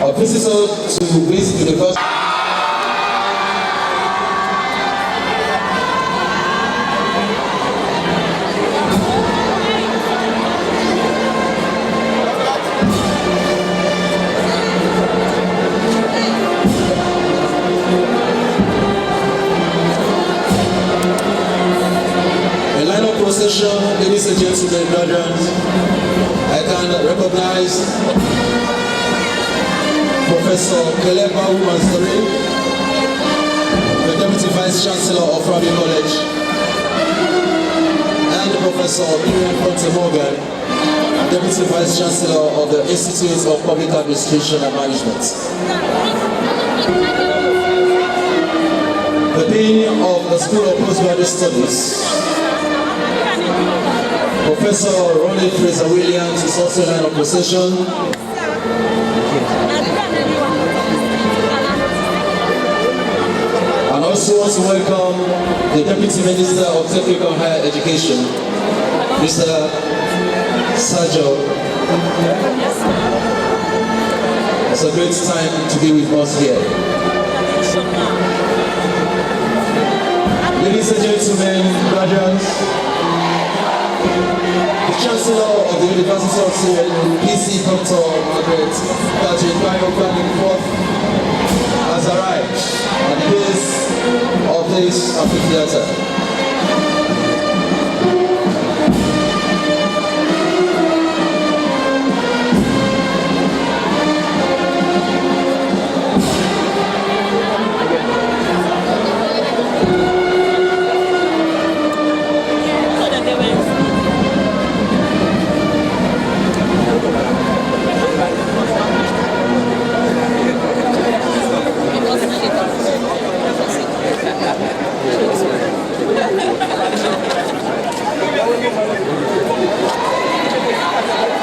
A visitor to visit the university. Procession, ladies and gentlemen, brothers, I can recognize Professor Keleba Umansori, the Deputy Vice Chancellor of Forobay College, and Professor Miriam Ponte-Morgan, Deputy Vice Chancellor of the Institute of Public Administration and Management. The Dean of the School of Postgraduate Studies, Professor Ronnie Fraser-Williams, is also in line of procession. And also want to welcome the Deputy Minister of Technical Higher Education, Mr. Sajo. It's a great time to be with us here. Ladies and gentlemen, graduates, the Chancellor of the University of Sierra Leone, PC Dr. Margaret Kaji has arrived at the base of this amphitheater.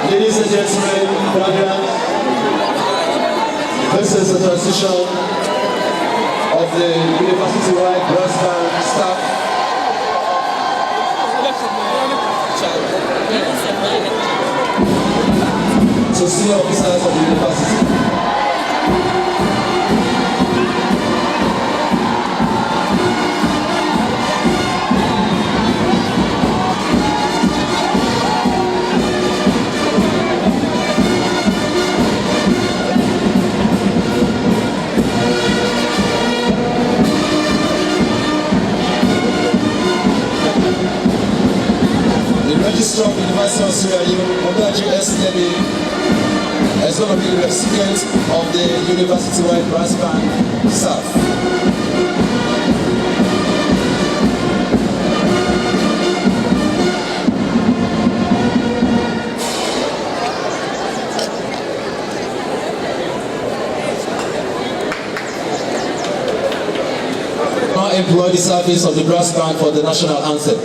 Ladies and gentlemen, brothers, this is the transition of the university-wide brass band staff to senior officers of the university. Registrar of the University of Sierra Leone, Obaji S. is going to be the recipient of the university-wide brass band staff. Now employ the service of the brass band for the national anthem.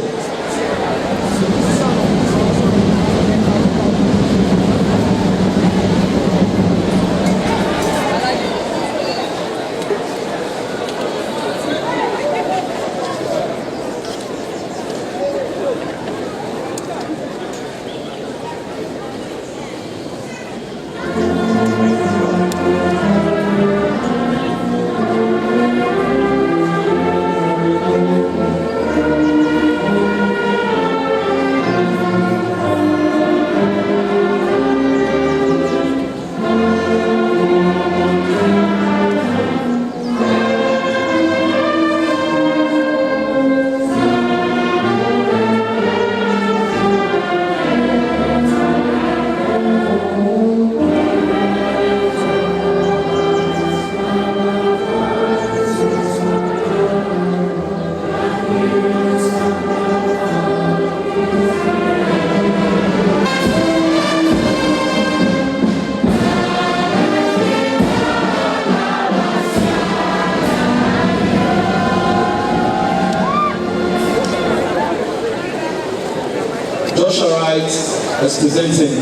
Is presenting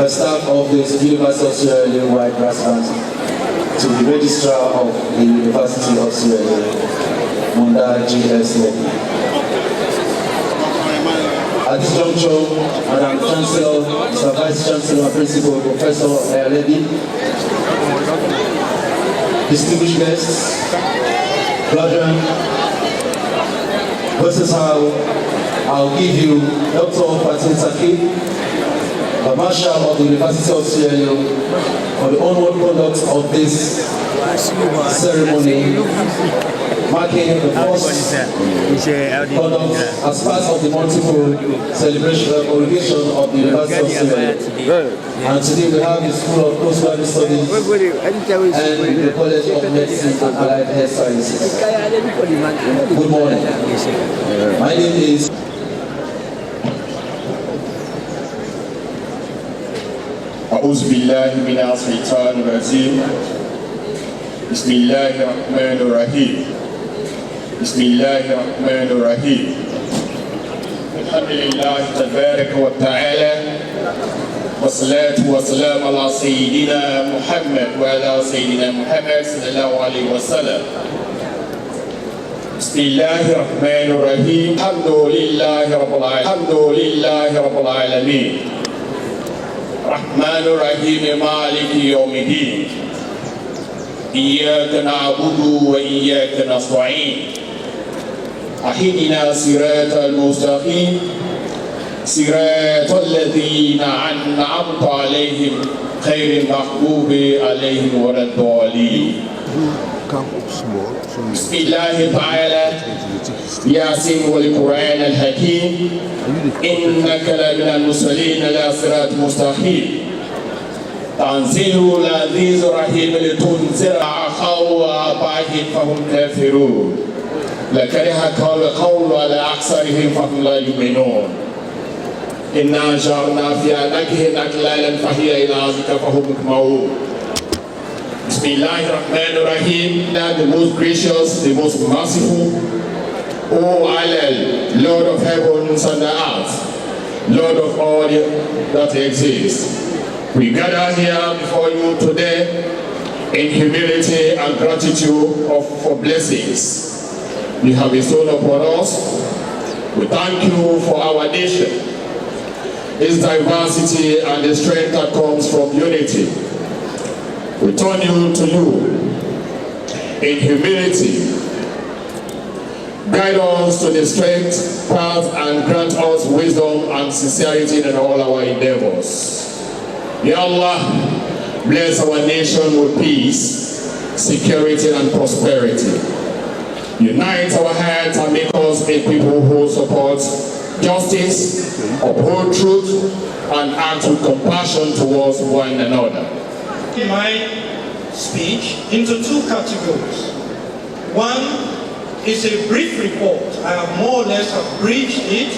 a staff of the University of Sierra Leone White Brass Band to the Registrar of the University of Sierra Leone, Munda G.S. At this juncture, Madam Chancellor, Sir Vice Chancellor and Principal, Professor Levy, distinguished guests, brethren, this is how I'll give you Dr. Pt1, the Marshal of the University of Sierra Leone, for the onward conduct of this ceremony, marking the first conduct as part of the multiple celebration congregation of the University of Sierra Leone. And today we have the School of Postgraduate Studies and the College of Medicine and Allied Health Sciences. Good morning. My name is أعوذ بالله من الشيطان الرجيم. بسم الله الرحمن الرحيم. بسم الله الرحمن الرحيم. الحمد لله تبارك وتعالى، والصلاة والسلام على سيدنا محمد وعلى سيدنا محمد صلى الله عليه وسلم. بسم الله الرحمن الرحيم. الحمد لله رب العالمين. الحمد لله رب العالمين. الرحمن الرحيم مالك يوم الدين. إياك نعبد وإياك نستعين. اهدنا صراط المستقيم صراط الذين أنعمت عليهم غير المغضوب عليهم ولا الضالين. بسم الله تعالى ياسين والقرآن الحكيم إنك لمن المرسلين على صراط مستقيم تنزيل العزيز الرحيم لتنذر أخاه وآبائهم فهم كافرون لكره القول على أكثرهم فهم لا يؤمنون إنا جعلنا في أعناقهم أغلالا فهي إلى ذلك فهم مقمحون. Bismillahirrahmanirrahim. The most gracious, the most merciful, O Allah, Lord of heavens and the earth, Lord of all that exists. We gather here before you today in humility and gratitude for blessings you have bestowed upon us. We thank you for our nation, its diversity and the strength that comes from unity. We turn to you in humility. Guide us to the straight path and grant us wisdom and sincerity in all our endeavors. Ya Allah, bless our nation with peace, security and prosperity. Unite our hearts and make us a people who support justice, uphold truth, and act with compassion towards one another. My speech into two categories. One is a brief report. I have more or less abridged it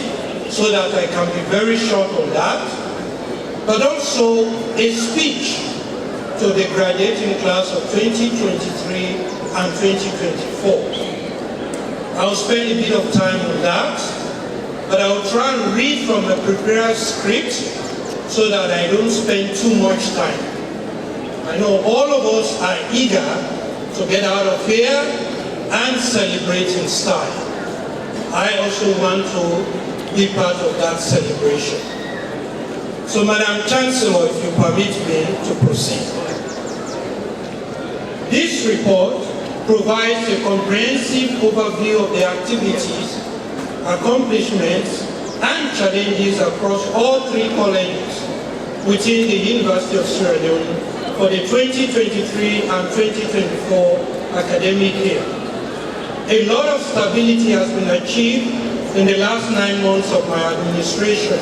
so that I can be very short on that, but also a speech to the graduating class of 2023 and 2024. I'll spend a bit of time on that, but I'll try and read from a prepared script so that I don't spend too much time. I know all of us are eager to get out of here and celebrate in style. I also want to be part of that celebration. So, Madam Chancellor, if you permit me to proceed. This report provides a comprehensive overview of the activities, accomplishments, and challenges across all three colleges within the University of Sierra Leone for the 2023 and 2024 academic year. A lot of stability has been achieved in the last 9 months of my administration,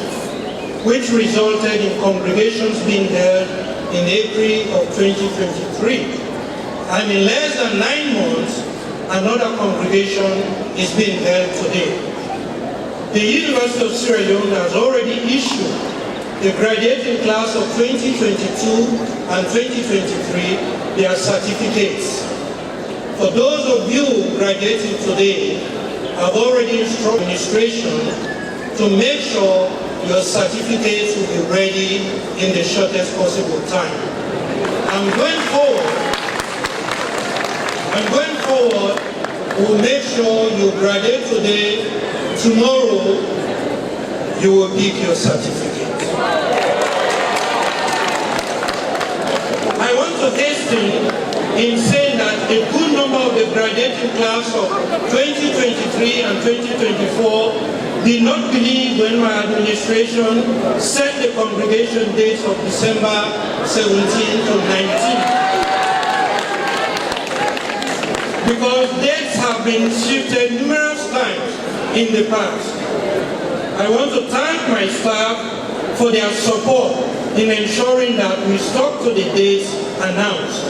which resulted in congregations being held in April of 2023. And in less than 9 months, another congregation is being held today. The University of Sierra Leone has already issued the graduating class of 2022 and 2023 their certificates. For those of you graduating today, I've already instructed administration to make sure your certificates will be ready in the shortest possible time. And going forward, we'll make sure you graduate today, tomorrow, you will pick your certificate. I want to hasten in saying that a good number of the graduating class of 2023 and 2024 did not believe when my administration set the congregation dates of December 17 to 19. Because dates have been shifted numerous times in the past. I want to thank my staff for their support in ensuring that we stuck to the dates announced.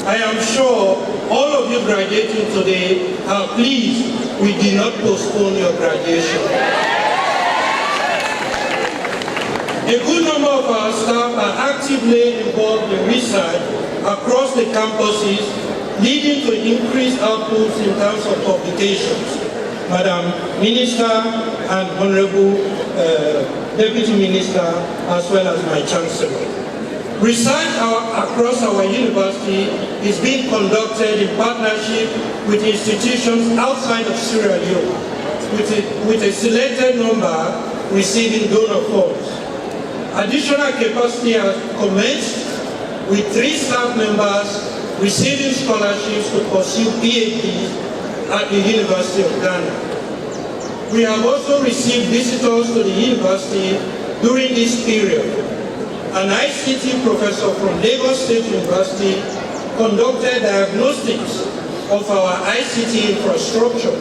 I am sure all of you graduating today are pleased we did not postpone your graduation. A good number of our staff are actively involved in research across the campuses, leading to increased outputs in terms of publications. Madam Minister and Honorable Deputy Minister, as well as my Chancellor. Research across our university is being conducted in partnership with institutions outside of Sierra Leone, with a selected number receiving donor funds. Additional capacity has commenced with 3 staff members receiving scholarships to pursue PhDs at the University of Ghana. We have also received visitors to the university during this period. An ICT professor from Lagos State University conducted diagnostics of our ICT infrastructure.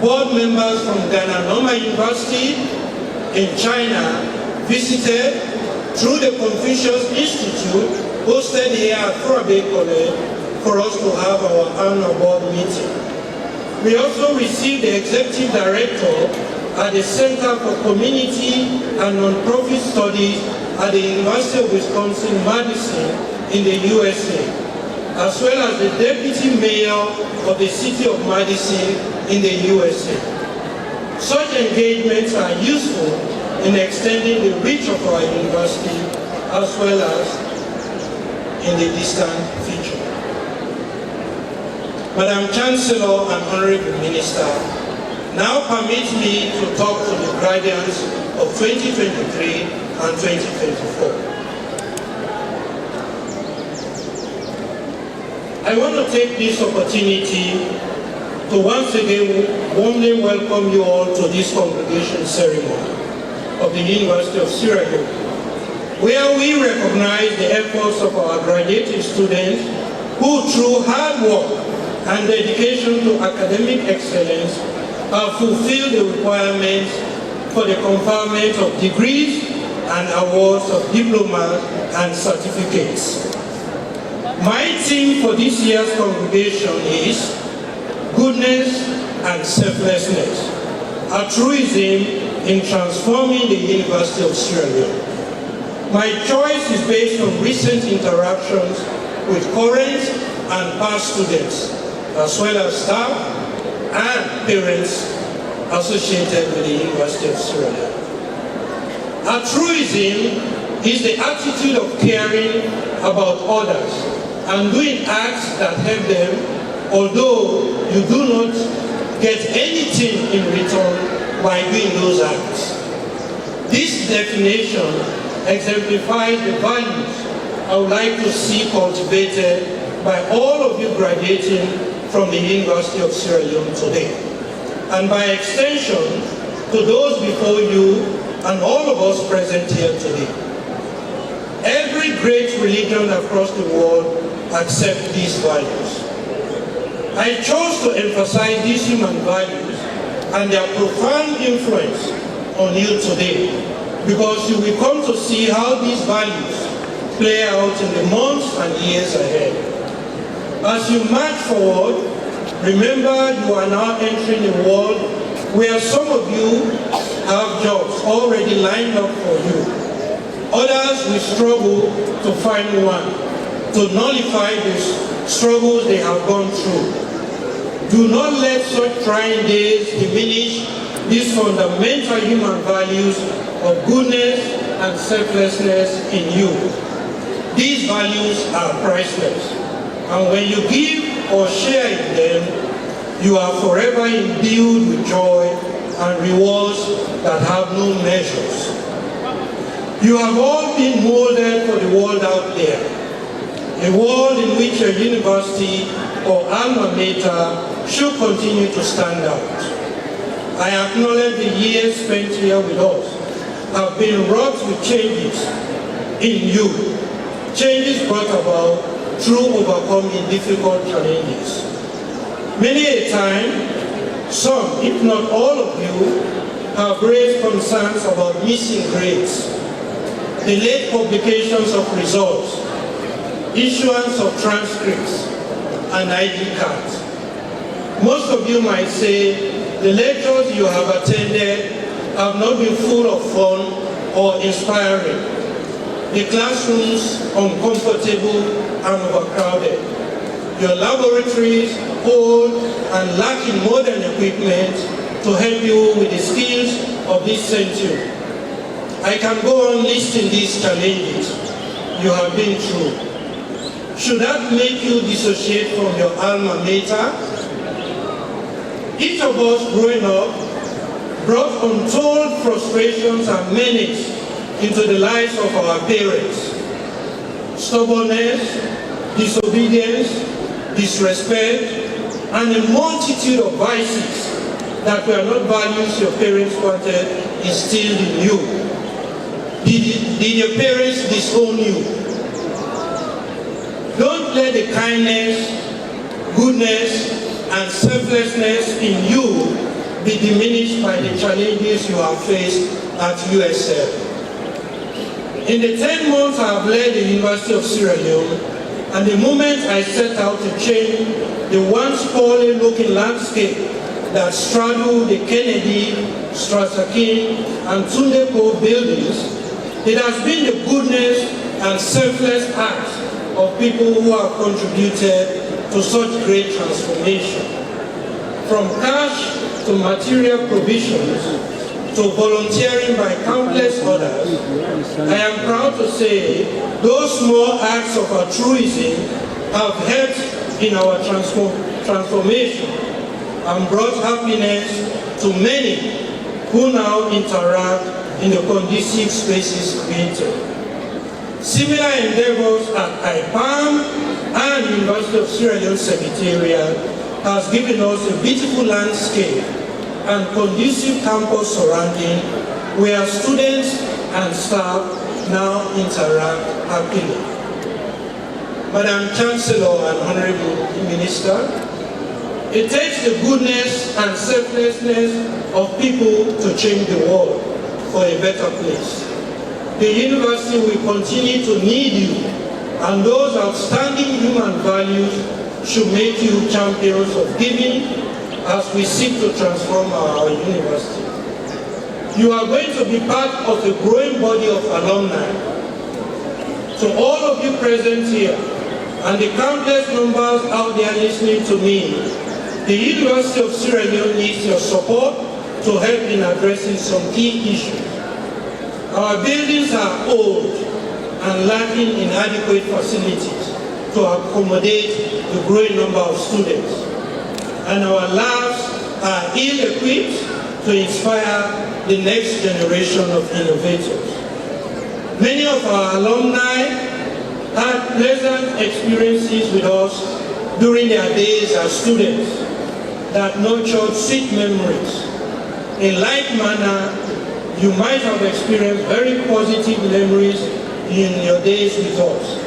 Board members from Ghana Normal University in China visited through the Confucius Institute, hosted here at Forobay College for us to have our annual board meeting. We also received the executive director at the Center for Community and Nonprofit Studies at the University of Wisconsin-Madison in the USA, as well as the deputy mayor of the city of Madison in the USA. Such engagements are useful in extending the reach of our university as well as in the distant future. Madam Chancellor and Honorable Minister, now permit me to talk to the graduates of 2023 and 2024. I want to take this opportunity to once again warmly welcome you all to this congregation ceremony of the University of Sierra Leone, where we recognize the efforts of our graduating students who, through hard work and dedication to academic excellence, have fulfilled the requirements for the conferment of degrees and awards of diplomas and certificates. My theme for this year's congregation is goodness and selflessness, altruism in transforming the University of Sierra Leone. My choice is based on recent interactions with current and past students, as well as staff and parents associated with the University of Sierra Leone. Altruism is the attitude of caring about others and doing acts that help them, although you do not get anything in return by doing those acts. This definition exemplifies the values I would like to see cultivated by all of you graduating from the University of Sierra Leone today, and by extension to those before you and all of us present here today. Every great religion across the world accepts these values. I chose to emphasize these human values and their profound influence on you today, because you will come to see how these values play out in the months and years ahead. As you march forward, remember you are now entering a world where some of you have jobs already lined up for you. Others will struggle to find one, to nullify the struggles they have gone through. Do not let such trying days diminish these fundamental human values of goodness and selflessness in you. These values are priceless, and when you give or share in them, you are forever imbued with joy and rewards that have no measures. You have all been molded for the world out there, a world in which your university or alma mater should continue to stand out. I acknowledge the years spent here with us have been wrought with changes in you, changes brought about through overcoming difficult challenges. Many a time, some, if not all of you, have raised concerns about missing grades, delayed publications of results, issuance of transcripts, and ID cards. Most of you might say the lectures you have attended have not been full of fun or inspiring. The classrooms uncomfortable and overcrowded. Your laboratories old and lacking modern equipment to help you with the skills of this century. I can go on listing these challenges you have been through. Should that make you dissociate from your alma mater? Each of us growing up brought untold frustrations and menace into the lives of our parents. Stubbornness, disobedience, disrespect, and a multitude of vices that were not values your parents wanted instilled in you. Did your parents disown you? Don't let the kindness, goodness, and selflessness in you be diminished by the challenges you have faced at USL. In the 10 months I have led the University of Sierra Leone, and the moment I set out to change the once poorly looking landscape that straddled the Kennedy, Strashakin, and Tunde Cove buildings, it has been the goodness and selfless acts of people who have contributed to such great transformation. From cash to material provisions to volunteering by countless others, I am proud to say those small acts of altruism have helped in our transformation and brought happiness to many who now interact in the conducive spaces created. Similar endeavors at IPAM and University of Sierra Leone Secretariat has given us a beautiful landscape and conducive campus surrounding where students and staff now interact happily. Madam Chancellor and Honorable Minister, it takes the goodness and selflessness of people to change the world for a better place. The university will continue to need you, and those outstanding human values should make you champions of giving as we seek to transform our university. You are going to be part of a growing body of alumni. To all of you present here, and the countless numbers out there listening to me, the University of Sierra Leone needs your support to help in addressing some key issues. Our buildings are old and lacking in adequate facilities to accommodate the growing number of students. And our labs are ill-equipped to inspire the next generation of innovators. Many of our alumni had pleasant experiences with us during their days as students that nurtured sweet memories. In like manner, you might have experienced very positive memories in your days with us.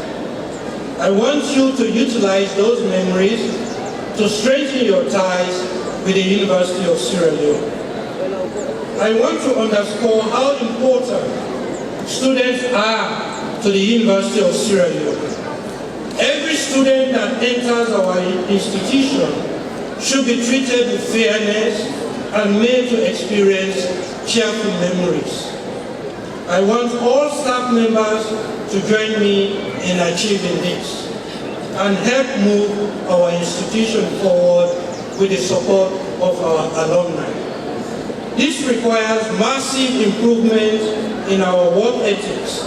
I want you to utilize those memories to strengthen your ties with the University of Sierra Leone. I want to underscore how important students are to the University of Sierra Leone. Every student that enters our institution should be treated with fairness and made to experience cheerful memories. I want all staff members to join me in achieving this and help move our institution forward with the support of our alumni. This requires massive improvement in our work ethics,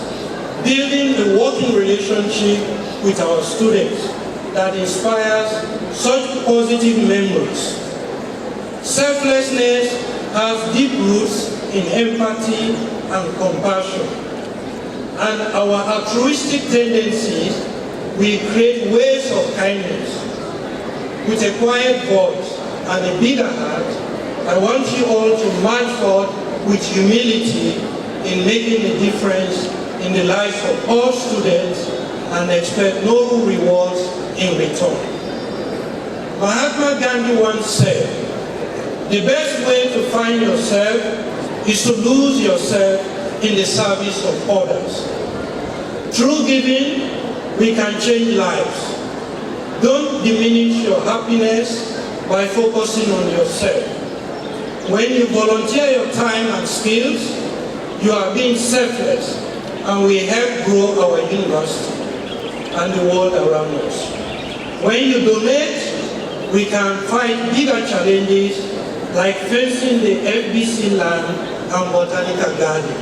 building a working relationship with our students that inspires such positive memories. Selflessness has deep roots in empathy and compassion. And our altruistic tendencies will create waves of kindness. With a quiet voice and a bigger heart, I want you all to march forward with humility in making a difference in the lives of all students and expect no rewards in return. Mahatma Gandhi once said, the best way to find yourself is to lose yourself in the service of others. Through giving, we can change lives. Don't diminish your happiness by focusing on yourself. When you volunteer your time and skills, you are being selfless and we help grow our university and the world around us. When you donate, we can fight bigger challenges like fencing the FBC land and botanical garden,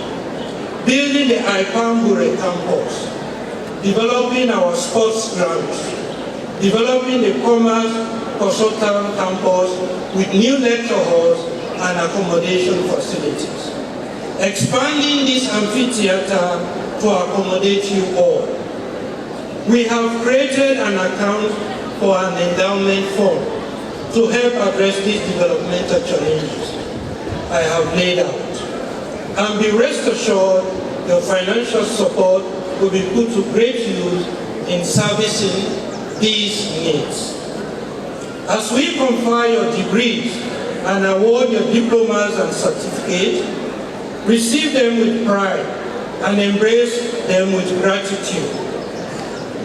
building the Ipambure campus, developing our sports grounds, developing the Commerce Consultant campus with new lecture halls and accommodation facilities, expanding this amphitheater to accommodate you all. We have created an account for an endowment fund to help address these developmental challenges I have laid out. And be rest assured your financial support will be put to great use in servicing these needs. As we confer your degrees and award your diplomas and certificates, receive them with pride and embrace them with gratitude.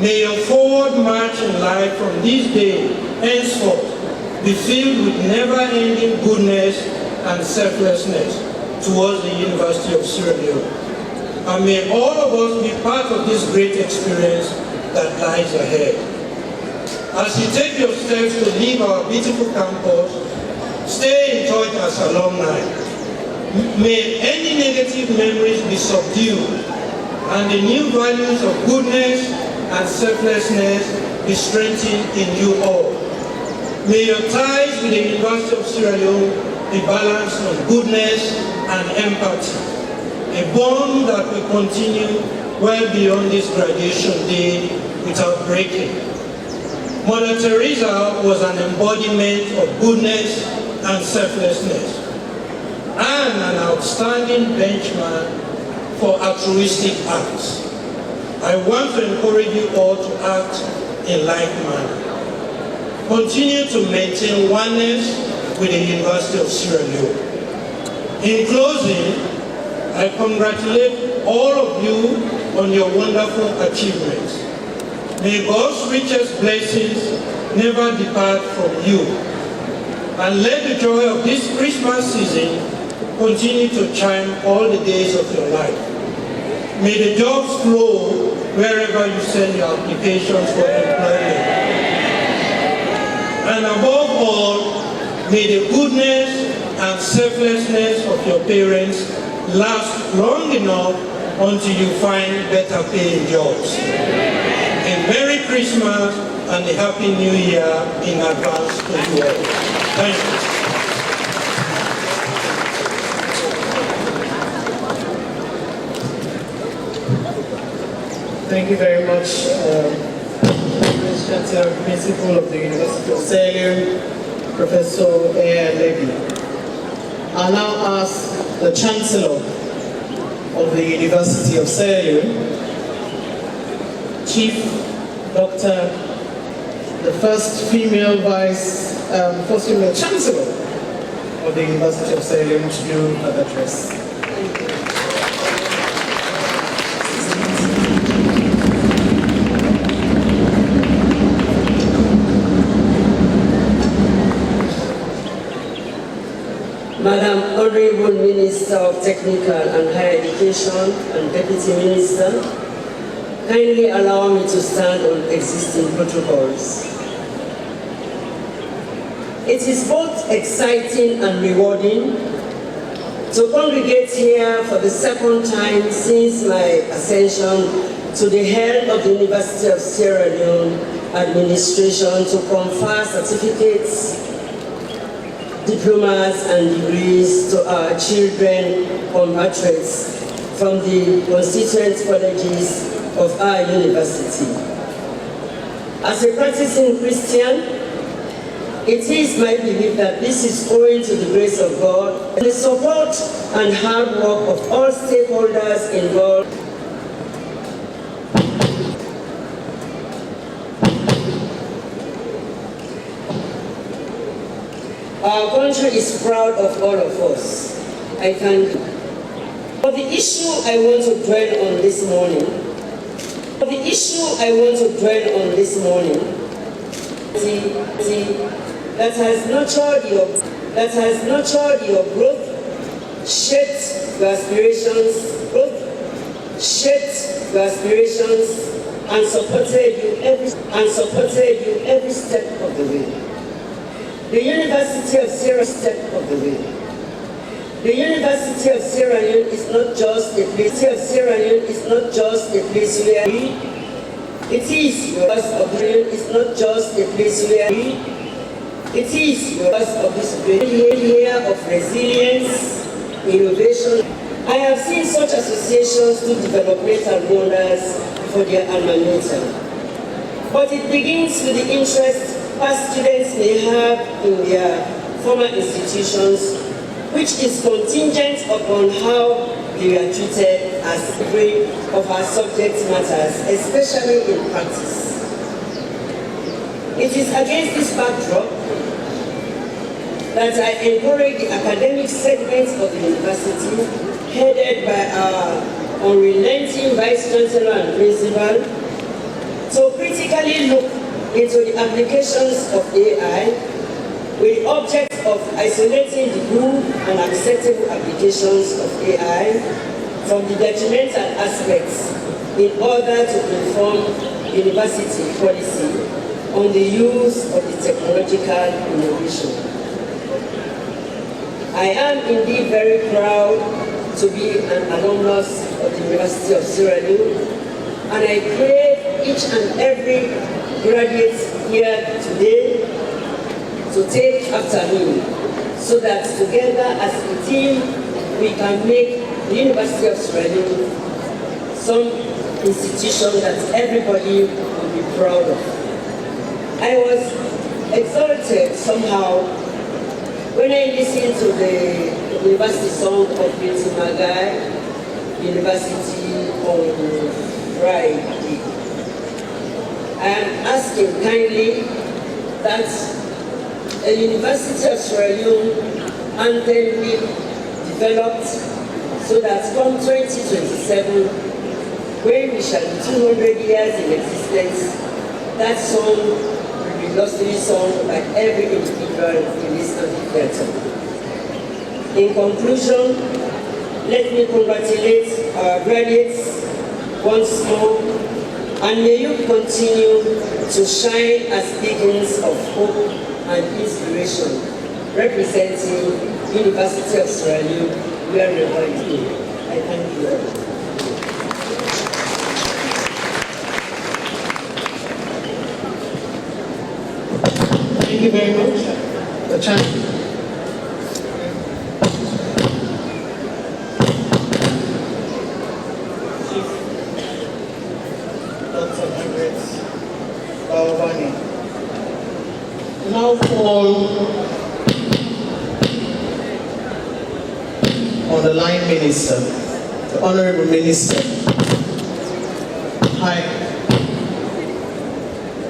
May your forward march in life from this day henceforth be filled with never-ending goodness and selflessness towards the University of Sierra Leone. And may all of us be part of this great experience that lies ahead. As you take your steps to leave our beautiful campus, stay in touch as alumni. May any negative memories be subdued and the new values of goodness and selflessness be strengthened in you all. May your ties with the University of Sierra Leone be balanced on goodness and empathy, a bond that will continue well beyond this graduation day without breaking. Mother Teresa was an embodiment of goodness and selflessness, and an outstanding benchmark for altruistic acts. I want to encourage you all to act in like manner. Continue to maintain oneness with the University of Sierra Leone. In closing, I congratulate all of you on your wonderful achievements. May God's richest blessings never depart from you. And let the joy of this Christmas season continue to chime all the days of your life. May the jobs flow wherever you send your applications for employment. And above all, may the goodness and selflessness of your parents last long enough until you find better paying jobs. A Merry Christmas and a Happy New Year in advance to you all. Thank you. Thank you very much, Principal of the University of Sierra Leone, Professor Levy. I'll now ask the Chancellor of the University of Sierra Leone, Chief Dr. the first female Chancellor of the University of Sierra Leone to do her address. Madam Honorable Minister of Technical and Higher Education and Deputy Minister, kindly allow me to stand on existing protocols. It is both exciting and rewarding to congregate here for the second time since my ascension to the head of the University of Sierra Leone administration to confer certificates diplomas and degrees to our children compatriots from the constituent colleges of our university. As a practicing Christian, it is my belief that this is owing to the grace of God and the support and hard work of all stakeholders involved. Our country is proud of all of us. I thank you. For the issue I want to dwell on this morning, that has nurtured your growth, shaped your aspirations, and supported you every step of the way. The University of Sierra Leone is not just a place. Where it is of this great year of resilience, innovation. I have seen such associations do developmental wonders for their alma mater. But it begins with the interest past students may have in their former institutions, which is contingent upon how they are treated as free of our subject matters, especially in practice. It is against this backdrop that I encourage the academic segments of the university, headed by our unrelenting Vice Chancellor and Principal, to critically look into the applications of AI with the object of isolating the good and acceptable applications of AI from the detrimental aspects in order to inform university policy on the use of the technological innovation. I am indeed very proud to be an alumnus of the University of Sierra Leone, and I pray each and every graduate here today to take after me, so that together as a team we can make the University of Sierra Leone some institution that everybody will be proud of. I was exalted somehow when I listened to the university song of Pt1 University on Friday. I am asking kindly that a University of Sierra Leone anthem be developed so that come 2027, when we shall be 200 years in existence, that song will be lustily sung by every individual in this amphitheater. In conclusion, let me congratulate our graduates once more, and may you continue to shine as beacons of hope and inspiration, representing University of Sierra Leone wherever you go. I thank you all. Thank you very much. The Chancellor. Now call On the line minister, the Honorable Minister. Hi.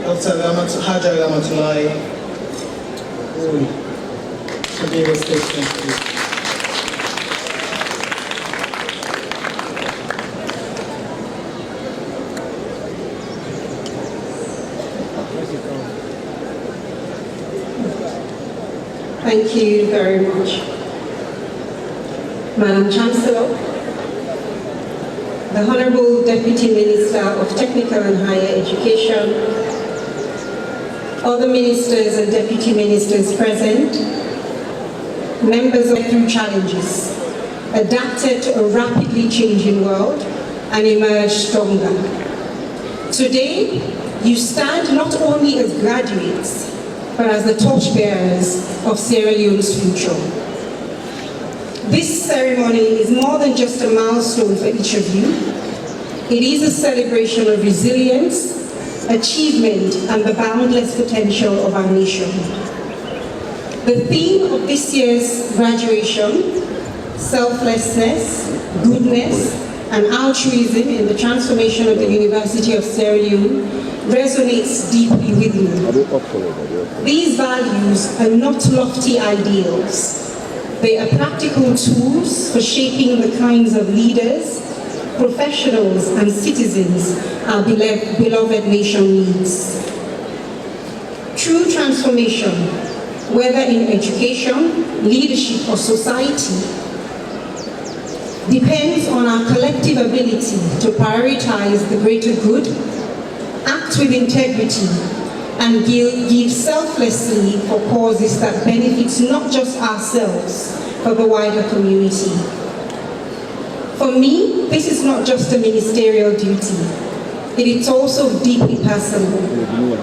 Dr. Hajar Ramatulai. Should be a statement, please. Thank you very much. Madam Chancellor, the Honorable Deputy Minister of Technical and Higher Education, other ministers and deputy ministers present, members of through challenges, adapted to a rapidly changing world, and emerged stronger. Today, you stand not only as graduates, but as the torchbearers of Sierra Leone's future. This ceremony is more than just a milestone for each of you. It is a celebration of resilience, achievement, and the boundless potential of our nation. The theme of this year's graduation, selflessness, goodness, and altruism in the transformation of the University of Sierra Leone, resonates deeply with me. These values are not lofty ideals. They are practical tools for shaping the kinds of leaders, professionals, and citizens our beloved nation needs. True transformation, whether in education, leadership, or society, depends on our collective ability to prioritize the greater good, act with integrity, and give selflessly for causes that benefit not just ourselves, but the wider community. For me, this is not just a ministerial duty. It is also deeply personal.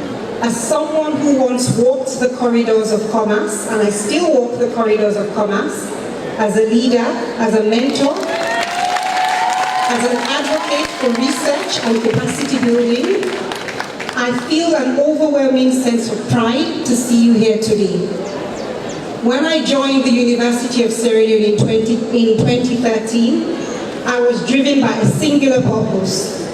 As someone who once walked the corridors of commerce, and I still walk the corridors of commerce, as a leader, as a mentor, as an advocate for research and capacity building, I feel an overwhelming sense of pride to see you here today. When I joined the University of Sierra Leone in 2013, I was driven by a singular purpose: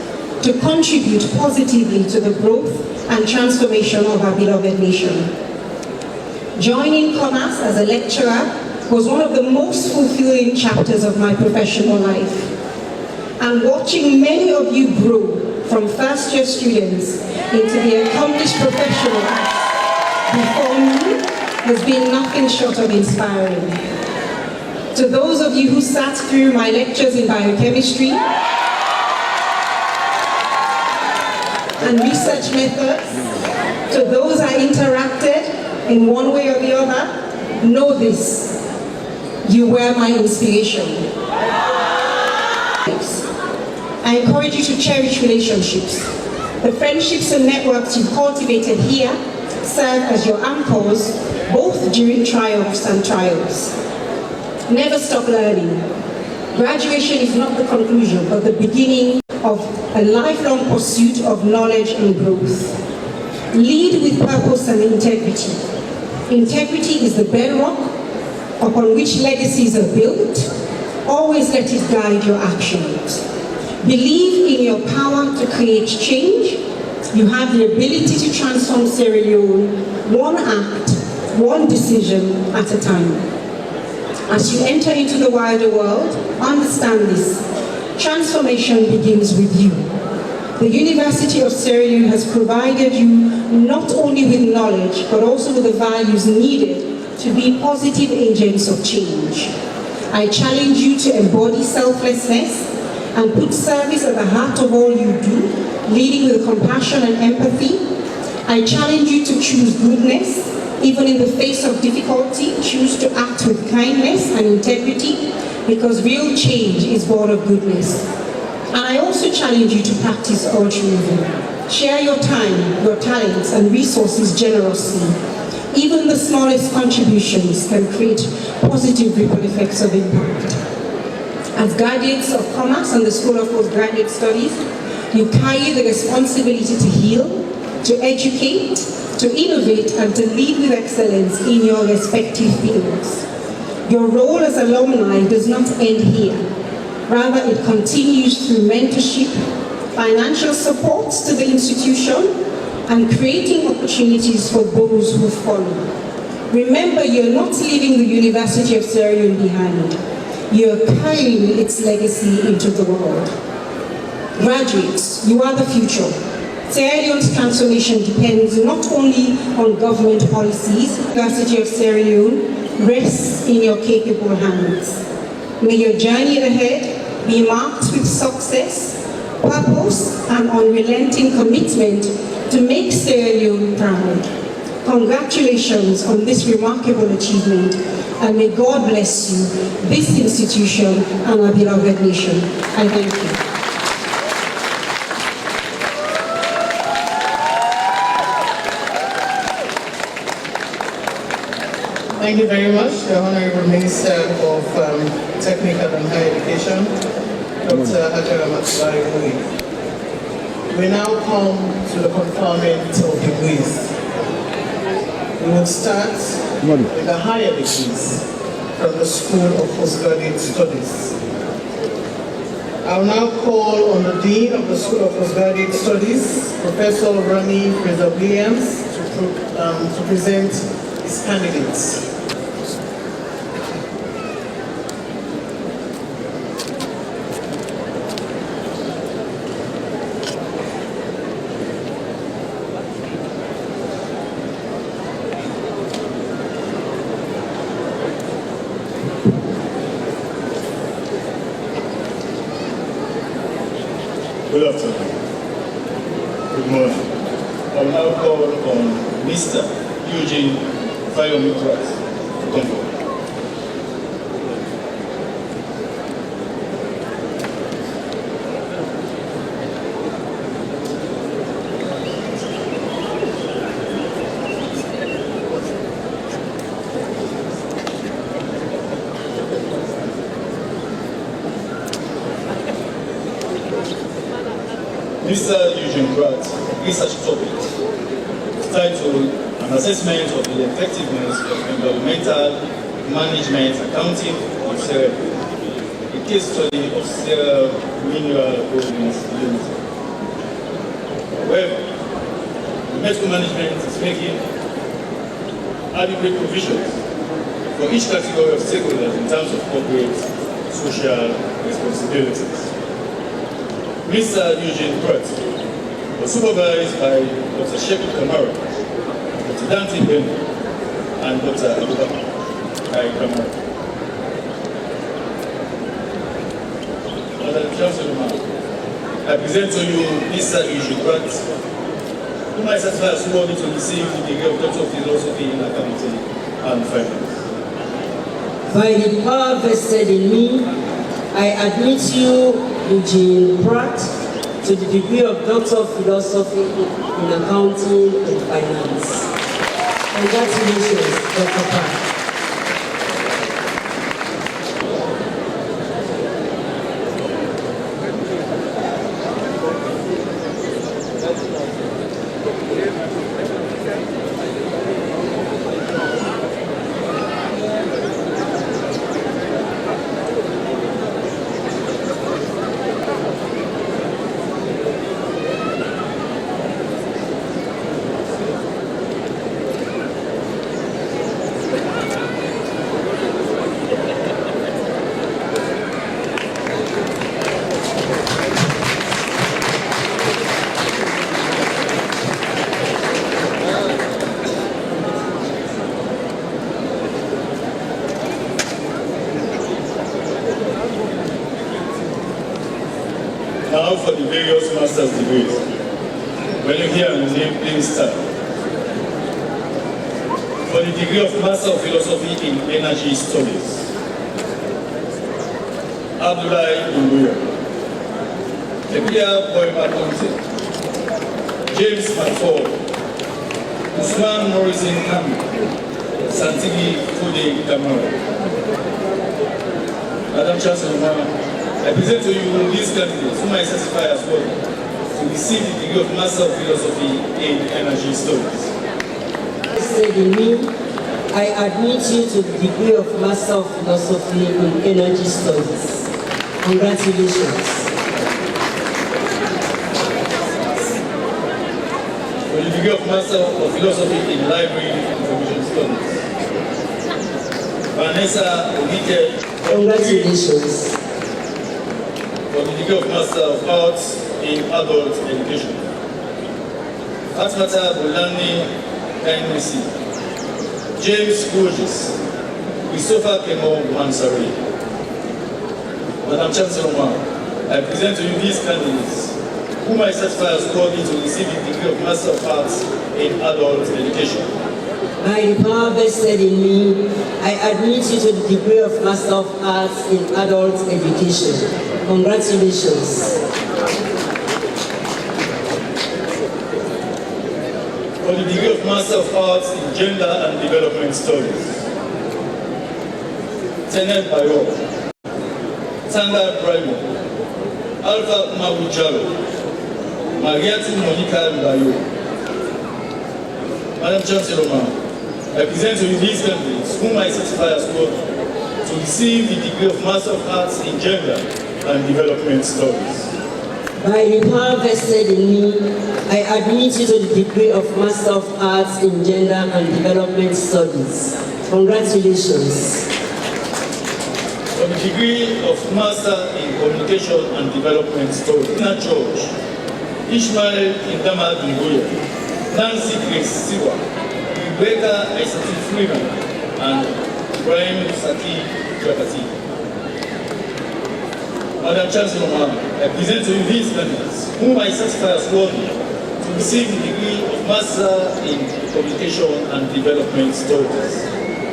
to contribute positively to the growth and transformation of our beloved nation. Joining commerce as a lecturer was one of the most fulfilling chapters of my professional life. And watching many of you grow from first-year students into the accomplished professionals before me has been nothing short of inspiring. To those of you who sat through my lectures in biochemistry and research methods, to those I interacted in one way or the other, know this: you were my inspiration. I encourage you to cherish relationships. The friendships and networks you've cultivated here serve as your anchors, both during triumphs and trials. Never stop learning. Graduation is not the conclusion, but the beginning of a lifelong pursuit of knowledge and growth. Lead with purpose and integrity. Integrity is the bedrock upon which legacies are built. Always let it guide your actions. Believe in your power to create change. You have the ability to transform Sierra Leone, one act, one decision at a time. As you enter into the wider world, understand this: transformation begins with you. The University of Sierra Leone has provided you not only with knowledge, but also with the values needed to be positive agents of change. I challenge you to embody selflessness and put service at the heart of all you do, leading with compassion and empathy. I challenge you to choose goodness, even in the face of difficulty. Choose to act with kindness and integrity, because real change is born of goodness. And I also challenge you to practice altruism. Share your time, your talents, and resources generously. Even the smallest contributions can create positive ripple effects of impact. As graduates of Commerce and the School of Postgraduate Studies, you carry the responsibility to heal, to educate, to innovate, and to lead with excellence in your respective fields. Your role as alumni does not end here. Rather, it continues through mentorship, financial support to the institution, and creating opportunities for those who follow. Remember, you're not leaving the University of Sierra Leone behind. You're carrying its legacy into the world. Graduates, you are the future. Sierra Leone's transformation depends not only on government policies. The University of Sierra Leone rests in your capable hands. May your journey ahead be marked with success, purpose, and unrelenting commitment to make Sierra Leone proud. Congratulations on this remarkable achievement, and may God bless you, this institution, and our beloved nation. I thank you. Thank you very much, the Honorable Minister of Technical and Higher Education, Dr. Hajara Matsubai. We now come to the conferment of degrees. We will start with the higher degrees from the School of Postgraduate Studies. I will now call on the Dean of the School of Postgraduate Studies, Professor Rami Fraser-Williams, to present his candidates. Good afternoon. Good morning. I will now call on Mr. Eugene Fayomi to come forward. Mr. Eugene Pratt, research topic titled An Assessment of the Effectiveness of Environmental Management Accounting of Cerebral, a case study of Cerebral Mineral Holdings Limited. However, the medical management is making adequate provisions for each category of stakeholders in terms of corporate social responsibilities. Mr. Eugene Pratt was supervised by Dr. Shepherd Kamara, Dr. Dante Beno, and Dr. Abubakar Kamara. Madam Chancellor, I present to you Mr. Eugene Pratt, whom I satisfy as worthy to receive the degree of Doctor of Philosophy in Accounting and Finance. By the power vested in me, I admit you, Eugene Pratt, to the degree of Doctor of Philosophy in Accounting and Finance. Congratulations, Dr. Pratt. Now for the various master's degrees. When you hear the name, please start. For the degree of Master of Philosophy in Energy Studies, Abdullahi Dunguya, Ebiya Boyma Conte, James McFord, Usman Morrison Kami, Santigi Fude Kamara. Madam Chancellor, I present to you these candidates whom I certify as well to receive the degree of Master of Philosophy in Energy Studies. Vested in me, I admit you to the degree of Master of Philosophy in Energy Studies. Congratulations. For the degree of Master of Philosophy in Library Information Studies, Vanessa Onike. Congratulations. For the degree of Master of Arts in Adult Education, Fatmata Bolani Kainwisi, James Gorges, Christopher Kemo Mansari. Madam Chancellor, I present to you these candidates, whom I certify as worthy to receive the degree of Master of Arts in Adult Education. By the power vested in me, I admit you to the degree of Master of Arts in Adult Education. Congratulations. For the degree of Master of Arts in Gender and Development Studies, Tenet Bayo, Tanda Brimo, Alpha Mabujalo, Mariatu Monica Bayo. Madam Chancellor, I present to you these candidates whom I certify as worthy to receive the degree of Master of Arts in Gender and Development Studies. By the power vested in me, I admit you to the degree of Master of Arts in Gender and Development Studies. Congratulations. For the degree of Master in Communication and Development Studies, Tina George, Ishmael Indama Dunguya, Nancy Grace Siwa, Rebecca Aisati Freeman, and Ibrahim Saki Jabati. Madam Chancellor, I present to you these candidates, whom I certify as worthy to receive the degree of Master in Communication and Development Studies.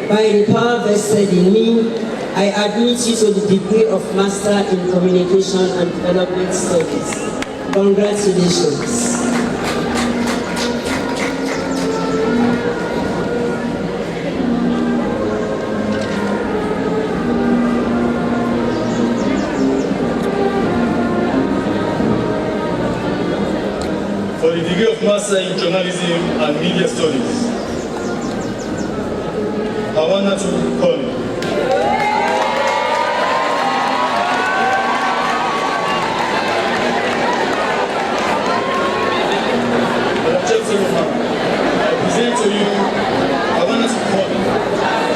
By the power vested in me, I admit you to the degree of Master in Communication and Development Studies. Congratulations. For the degree of Master in Journalism and Media Studies, Hawanatu Koli. Madam Chancellor, I present to you Hawanatu Koli,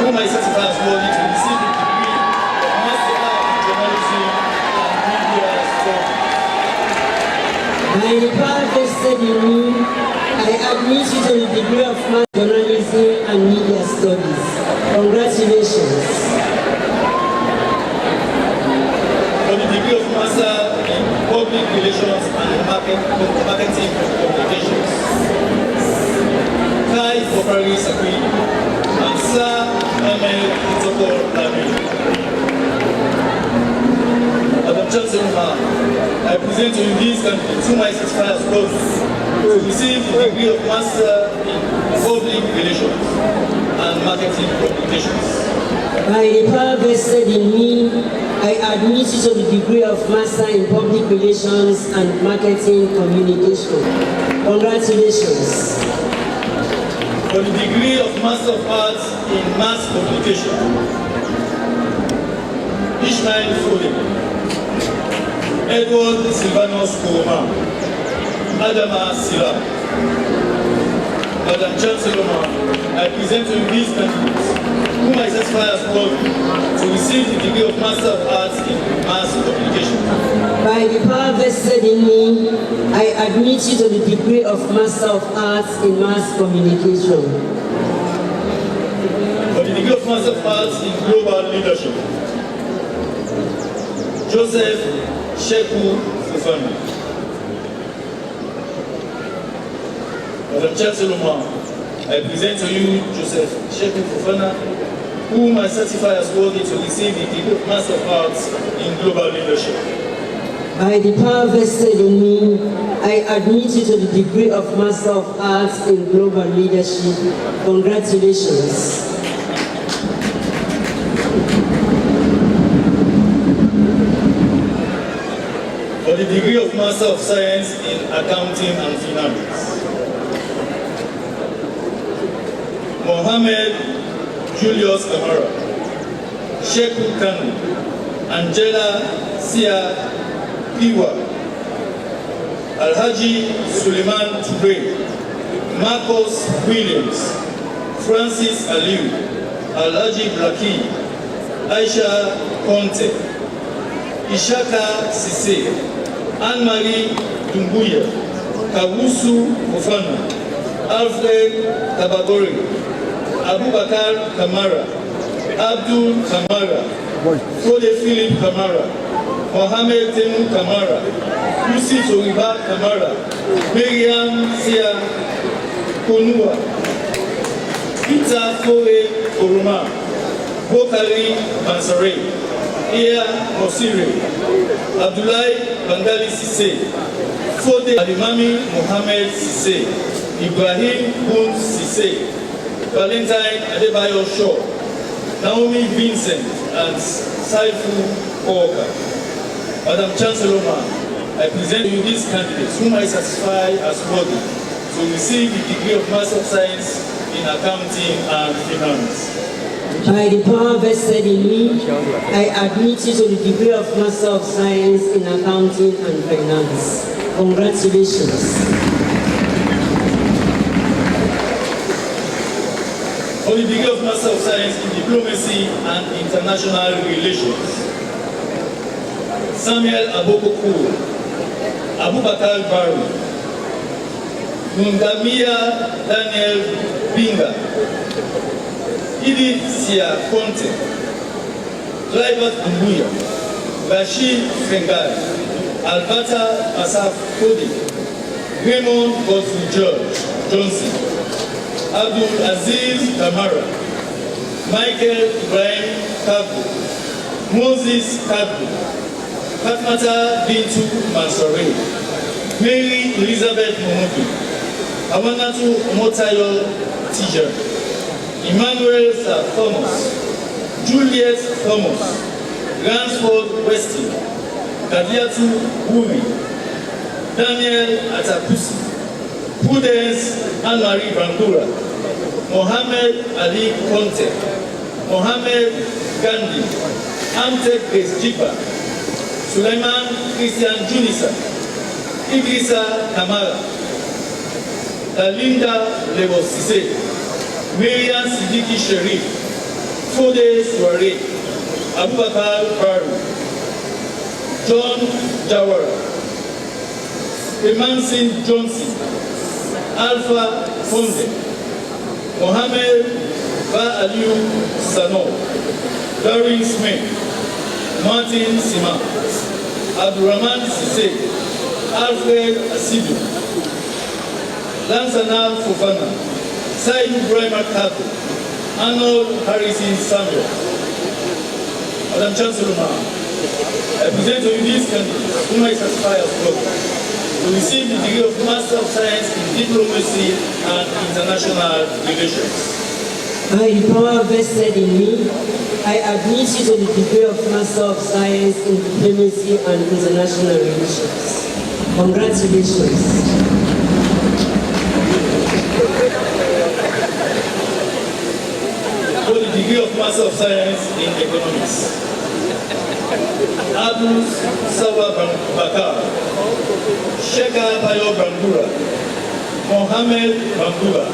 whom I certify as worthy to receive the degree of Master in Journalism and Media Studies. By the power vested in me, I admit you to the degree of Master in Journalism and Media Studies. Congratulations. For the degree of Master in Public Relations and Marketing Communications, Kai Kokari Sakui and Sir Ahmed Itoko Lami. Madam Chancellor, I present to you these candidates whom I certify as worthy to receive the degree of Master in Public Relations and Marketing Communications. By the power vested in me, I admit you to the degree of Master in Public Relations and Marketing Communication. Congratulations. For the degree of Master of Arts in Mass Communication, Ishmael Fode, Edward Silvanus Kuruma, Adama Sila. Madam Chancellor, I present to you these candidates, whom I certify as worthy to receive the degree of Master of Arts in Mass Communication. By the power vested in me, I admit you to the degree of Master of Arts in Mass Communication. For the degree of Master of Arts in Global Leadership, Joseph Sheku Fufana. Madam Chancellor, I present to you Joseph Sheku Fufana, whom I certify as worthy to receive the degree of Master of Arts in Global Leadership. By the power vested in me, I admit you to the degree of Master of Arts in Global Leadership. Congratulations. For the degree of Master of Science in Accounting and Finance, Mohammed Julius Kamara, Sheku Kanu, Angela Sia Piwa, Alhaji Suleiman Toure, Marcus Williams, Francis Aliu, Alhaji Blaki, Aisha Conte, Ishaka Sise, Anne-Marie Dumbuya, Kabusu Ofana, Alfred Tabagori, Abubakar Kamara, Abdul Kamara, Fode Philip Kamara, Mohamed Temu Kamara, Yusuf Oriba Kamara, Miriam Sia Konua, Peter Foe Oruma, Bokari Bansare, Iya Mosire, Abdullahi Bangali Sise, Fode Alimami Mohamed Sise, Ibrahim Bun Sise, Valentine Adebayo Shaw, Naomi Vincent and skillful worker. Madam Chancellor, I present you these candidates whom I certify as worthy to receive the degree of Master of Science in Accounting and Finance. By the power vested in me, I admit you to the degree of Master of Science in Accounting and Finance. Congratulations. For the degree of Master of Science in Diplomacy and International Relations, Samuel Abokoku, Abubakar Baru, Nungamia Daniel Binga, Idi Sia Conte, Clivert Mbuya, Bashir Fengai, Alberta Asaf Kodi, Raymond Godfrey George Johnson, Abdul Aziz Kamara, Michael Ibrahim Kabu, Moses Kabu, Fatmata Bintu Mansouri, Mary Elizabeth Momodu, Awanatu Motayo Tijer, Emmanuel Sir Thomas, Julius Thomas, Ransford Weston, Kadiatu Wuri, Daniel Atapusi, Prudence Anne-Marie Bandura, Mohammed Ali Conte, Mohammed Gandhi, Amtek Besjiba, Suleiman Christian Junisa, Idrissa Kamara, Linda Lebosise, Miriam Sidiki Sherif, Fode Suare, Abubakar Baru, John Jawara, Emansin Johnson, Alpha Fonde, Mohammed Ba Aliu Sano, Darren Smith, Martin Sima, Abdurrahman Sise, Alfred Asidu, Lansana Fofana, Said Ibrahim Kato, Arnold Harrison Samuel. Madam Chancellor, I present to you these candidates whom I certify as worthy to receive the degree of Master of Science in Diplomacy and International Relations. By the power vested in me, I admit you to the degree of Master of Science in Diplomacy and International Relations. Congratulations. For the degree of Master of Science in Economics, Abdul Sawa Bakar, Sheka Payo Bandura, Mohamed Bandura,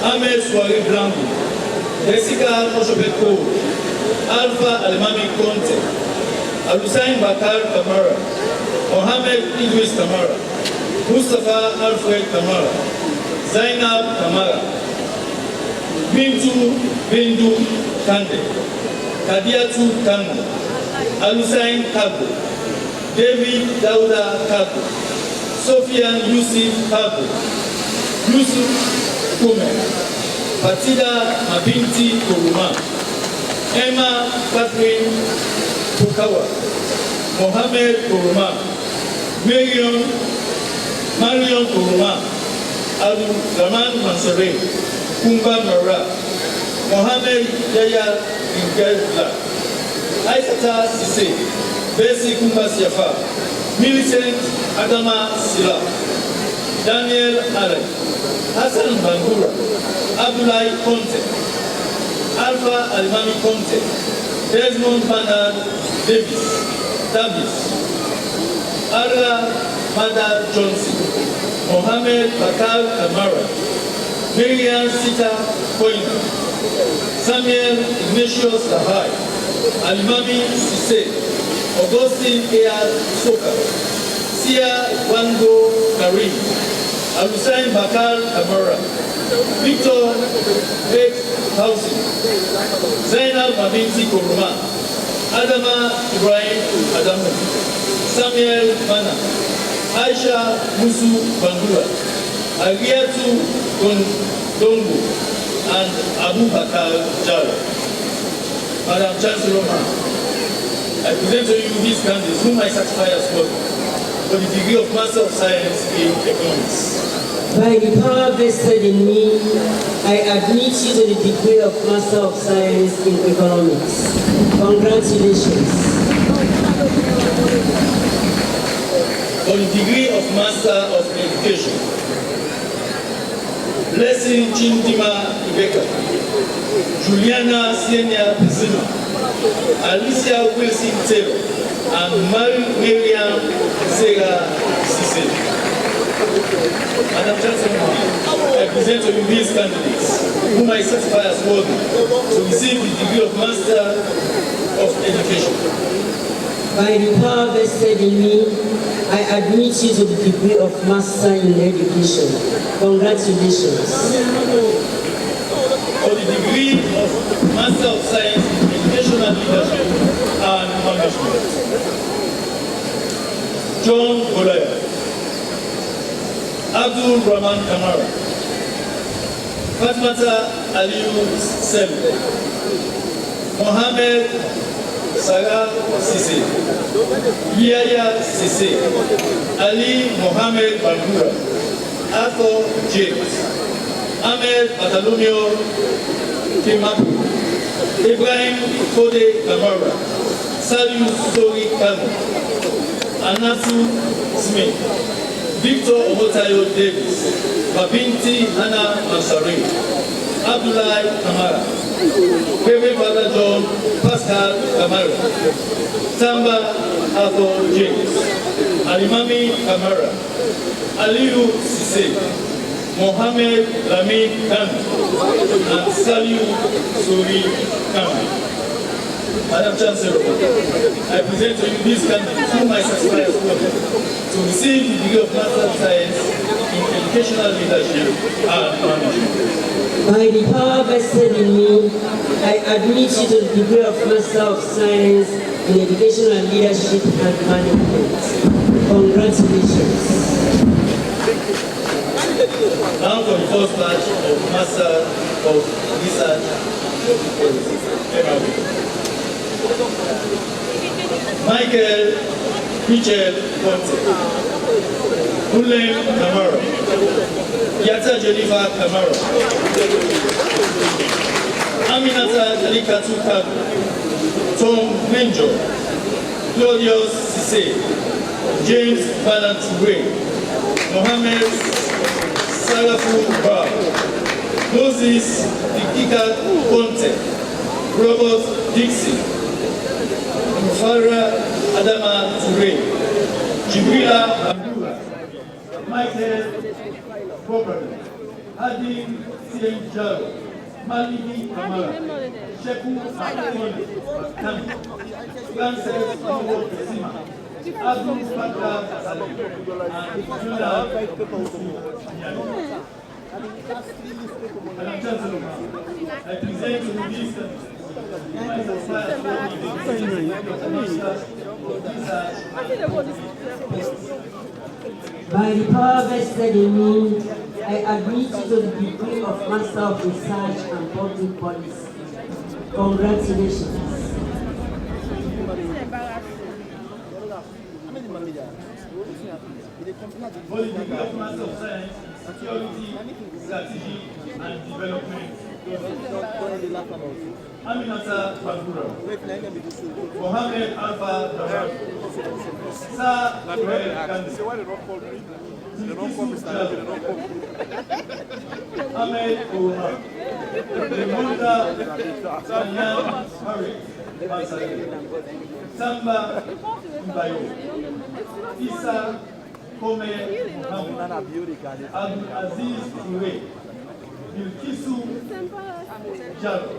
Ahmed Swari Blanco, Jessica Moshopeko, Alpha Alemami Conte, Alusain Bakar Kamara, Mohamed Idris Kamara, Mustafa Alfred Kamara, Zainab Kamara, Bintu Bindu Kande, Kadiatu Kande, Alusain Kabo, David Dauda Kabo, Sofian Yusuf Kabo, Yusuf Kume, Patida Mabinti Kuruma, Emma Catherine Pukawa, Mohamed Kuruma, Marion Kuruma, Alu Zaman Mansare, Kumba Mara, Mohamed Yaya Ingela, Aisata Sise, Besi Kumba Siafa, Millicent Adama Sila, Daniel Allen, Hassan Bandura, Abdullahi Conte, Alpha Alimami Conte, Desmond Bernard Davis, Ara Mada Johnson, Mohamed Bakar Kamara, Miriam Sita Koina, Samuel Ignatius Lahai, Alimami Sise, Augustine Eyal Soka, Sia Wango Karim, Alusain Bakar Kamara, Victor Beck Housing, Zainal Mabinti Kuruma, Adama Ibrahim Adamu, Samuel Mana, Aisha Musu Bandura, Ariatu Dongo, and Abu Bakar Jalo. Madam Chancellor, I present to you these candidates whom I certify as well for the degree of Master of Science in Economics. By the power vested in me, I admit you to the degree of Master of Science in Economics. Congratulations. For the degree of Master of Education, Blessing Chindima Ibeka, Juliana Sienia Zuma, Alicia Wilson Taylor, and Miriam Sega Sise. Madam Chancellor, I present to you these candidates, whom I certify as worthy to receive the degree of Master of Education. By the power vested in me, I admit you to the degree of Master in Education. Congratulations. For the degree of Master of Science in Educational Leadership and Management, John Golaya, Abdul Rahman Kamara, Fatmata Aliyu Selu, Mohammed Sarah Sise, Yaya Sise, Ali Mohammed Bangura, Arthur James, Ahmed Bartolomeo Kimaku, Ibrahim Kode Kamara, Saliu Sori Kano, Anasu Smith, Victor Omotayo Davis, Babinti Hannah Mansari, Abdullahi Kamara, Reverend Father John Pascal Kamara, Tamba Arthur James, Alimami Kamara, Aliyu Sise, Mohammed Lamin Kanu, and Saliu Suri Kanu. Madam Chancellor, I present to you these candidates whom I certify as worthy to receive the degree of Master of Science in Educational Leadership and Management. By the power vested in me, I admit you to the degree of Master of Science in Educational Leadership and Management. Congratulations. Now for the first batch of Master of Research MRB. Michael Michel Ponte, Ulem Kamara, Yata Jennifer Kamara, Aminata Delikatu Kabu, Tom Menjo, Claudius Sise, James Balanture, Mohammed Sarafu Bar, Moses Dikika Ponte, Robert Dixie, Farah Adama Toure, Jibrila Abdullah, Michael Robert, Hadim Siem Jaro, Maliki Kamara, Sheku Akoni, Francis Owo Sima, Abdul Fatah Salim, and Jula Kusu. Madam Chancellor, I present to the minister by the power vested in me, I admit you to the degree of Master of Research and Public Policy. Congratulations. For the degree of Master of Science, Security, Strategy, and Development, Aminata Bangura, Mohammed Alpha Dawar, Sa Joel Gandhi, Ahmed Ouma, Lemunda Sanyan Harry, Samba Mbayo, Isa Kome Mohammed, Abdul Aziz Toure, Bilkisu Jaro,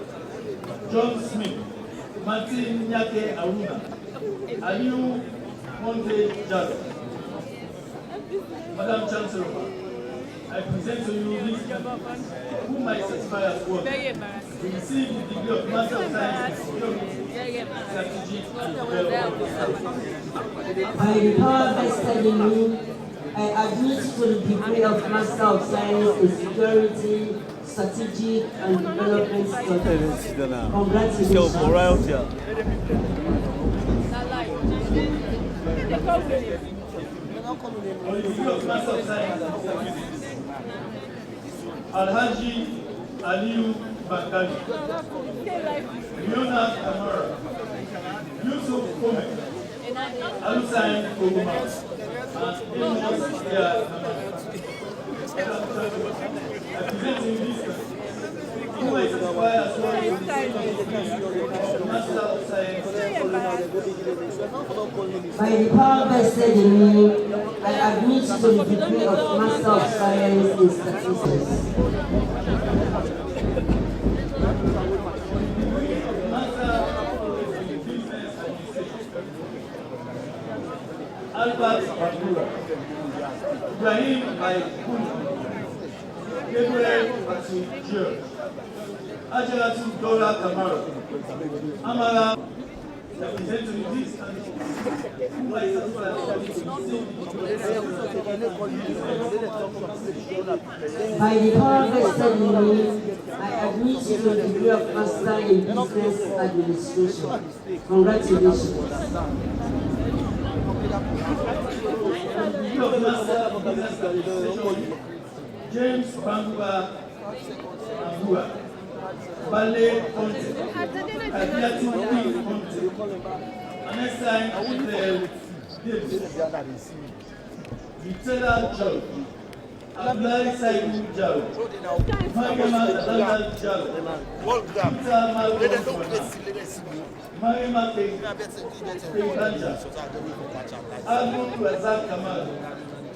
John Smith, Martin Nyake Aruna, Aliu Monte Jaro. Madam Chancellor, I present to you these candidates whom I certify as worthy to receive the degree of Master of Science in Security, Strategy, and Development. By the power vested in me, I admit you to the degree of Master of Science in Security, Strategic, and Development Studies. Congratulations. On the degree of Master of Science, Alhaji Aliu Bakali, Leone Kamara, Yusuf Kome, Alusain Koguma, and Amos Kamara. Representing this who is required as well as Master of Science. By the power vested in me, I admit to the degree of Master of Science in Statistics. Albert Bakura, Ibrahim Aikuna, Gabriel Batu George, Ajalatu Dora Kamara, Amara, representing this country, who I By the power vested in me, I admit to the degree of Master in Business Administration. Congratulations. James Bangua Abua, Bale Ponte, Kabiatu Ponte, and next time Davis, Vitela Joe, Abdullah Saidu Joe, Mariama Adana Joe, Peter Malcolm, Mariama Pekanja, Abu Razak Kamal,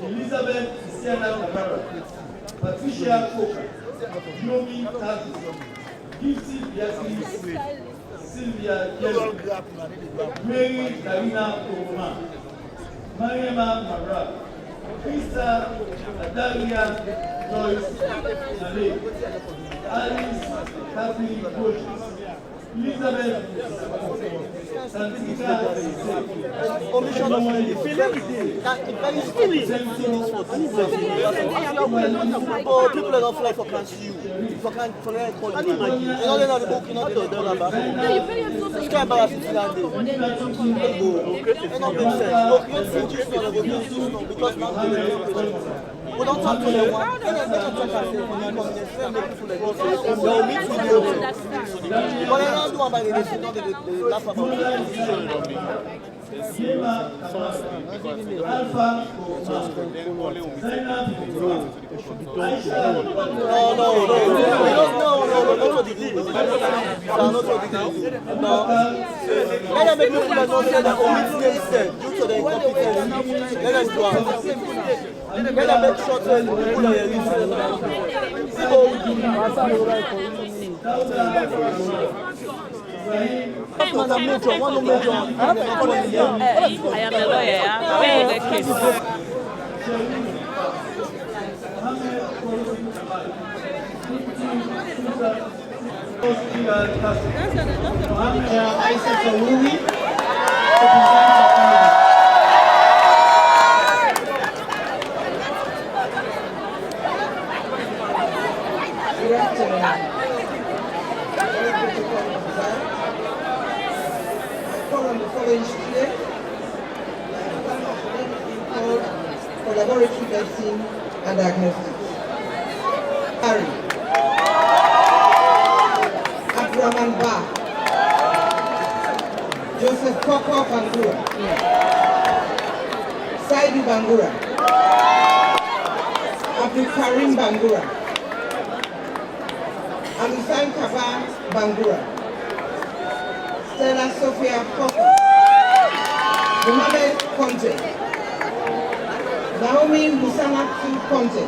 Elizabeth Siena Kamara, Patricia Coker, Yomi Tabi, Gifty Beatrice, Sylvia Yellow, Mary Karina Koma, Mariama Mara, Krista Adalia Joyce Nale, Alice Kathy Bush, Elizabeth Santika Oh, people don't fly for can't see you. For can't for their quality. You know they're not the book, you know they're not about. It's kind of embarrassing to that day. It don't make sense. Look, you don't see this one, but you see this one because now we don't talk to them. And then they don't talk as if we come in the same make people like us. They'll meet with you. But they don't do one by the nation, not they laugh about it. Yema Alpha Zainab Aisha. No, let them make people that don't say that only today said due to the incompetence. Let them do it. Let them make sure that people are I am the lawyer. Where is the case? For laboratory medicine and diagnostics. Harry. Abdurrahman Ba. Joseph Koko Bangura. Saidu Bangura. Abdul Karim Bangura. Alusan Kaba Bangura. Stella Sophia Koko. Mohamed Conte. Naomi Musamatu Conte.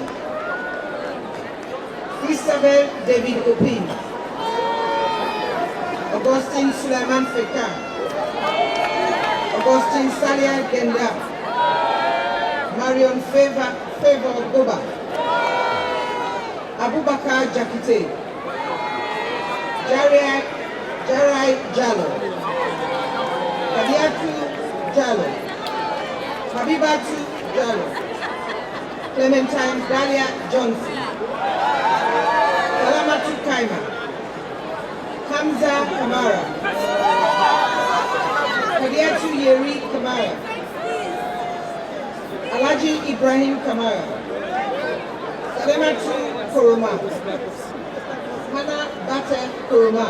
Isabel David Opin. Augustine Suleiman Feka. Augustine Salia Genda. Marion Favor Goba. Abubakar Jakite. Jarai Jalo. Kadiatu Jalo. Habibatu Jalo. Clementine Dahlia Johnson. Salamatu Kaima. Hamza Kamara. Kadiatu Yeri Kamara. Alaji Ibrahim Kamara. Salamatu Koroma. Kuruma.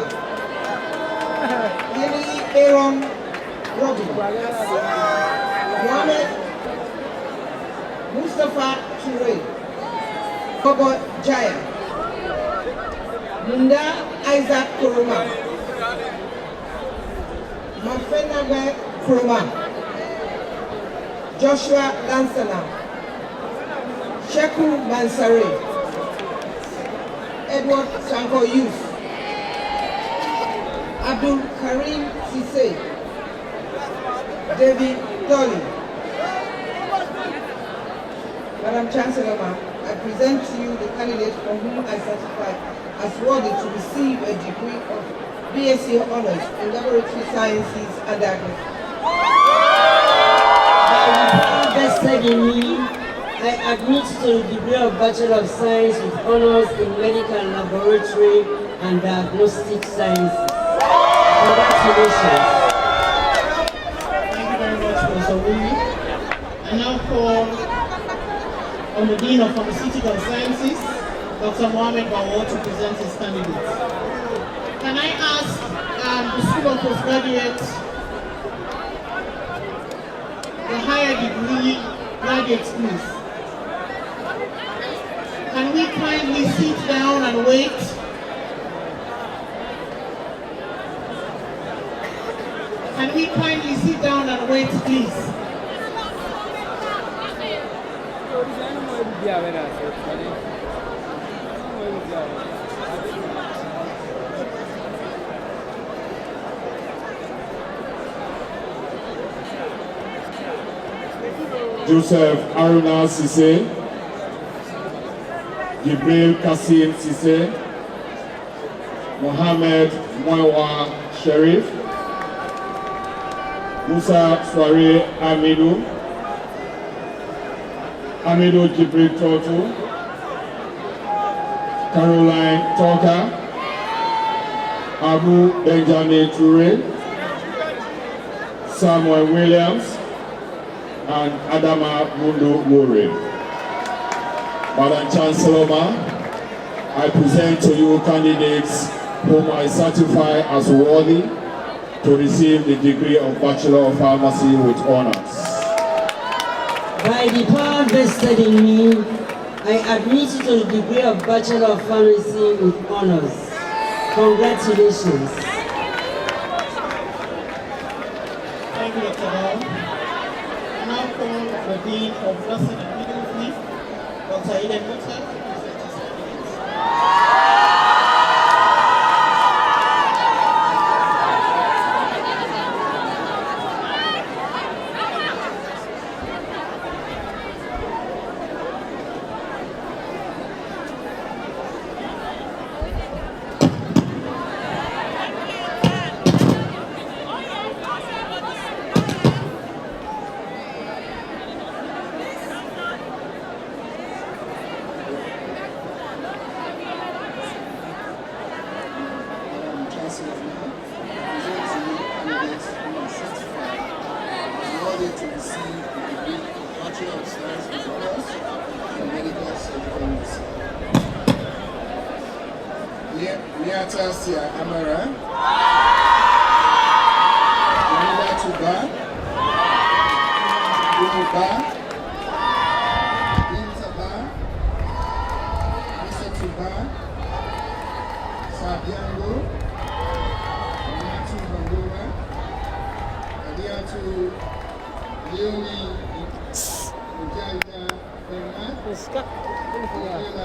Henry Aaron Robin. Mohammed Mustafa Ture. Bobo Jaya. Munda Isaac Kuruma. Mafenabe Kuruma. Joshua Lansana. Sheku Mansare. Edward Sanko Youth. Abdul Karim Sise. David Dolly. Madam Chancellor, I present to you the candidate for whom I certify as worthy to receive a degree of BSc Honours in Laboratory Sciences and Agriculture. Vested in me, I admit to the degree of Bachelor of Science with Honours in Medical Laboratory and Diagnostic Sciences. Congratulations. Thank you very much, Professor Wumi. I now call on the Dean of Pharmaceutical Sciences, Dr. Mohamed Bawor, to present his candidate. Can I ask the School of Postgraduates, the higher degree graduates, please? Can we kindly sit down and wait? Can we kindly sit down and wait, please? Joseph Aruna Sise, Jibril Kassim Sise, Mohammed Mwawa Sharif, Musa Sware Amidou, Amidou Jibril Totu, Caroline Toka, Abu Benjamin Toure, Samuel Williams, and Adama Mundu Mure. Madam Chancellor, I present to you candidates whom I certify as worthy to receive the degree of Bachelor of Pharmacy with Honours. By the power vested in me, I admit to the degree of Bachelor of Pharmacy with Honours. Congratulations. Thank you, Dr. Bawor. I now call the Dean of Nursing and Midwifery, Dr. Eden Mutter, to present his candidate. To receive the degree of Bachelor of Science with Honours in Medical Surgical Medicine. Liata Sia Amara, Jamila Tuba, Uba, Intaba, Lisa Tuba, Sabiango, Natu Bandura, Adiatu Leone, Ujaida Bernard, Ila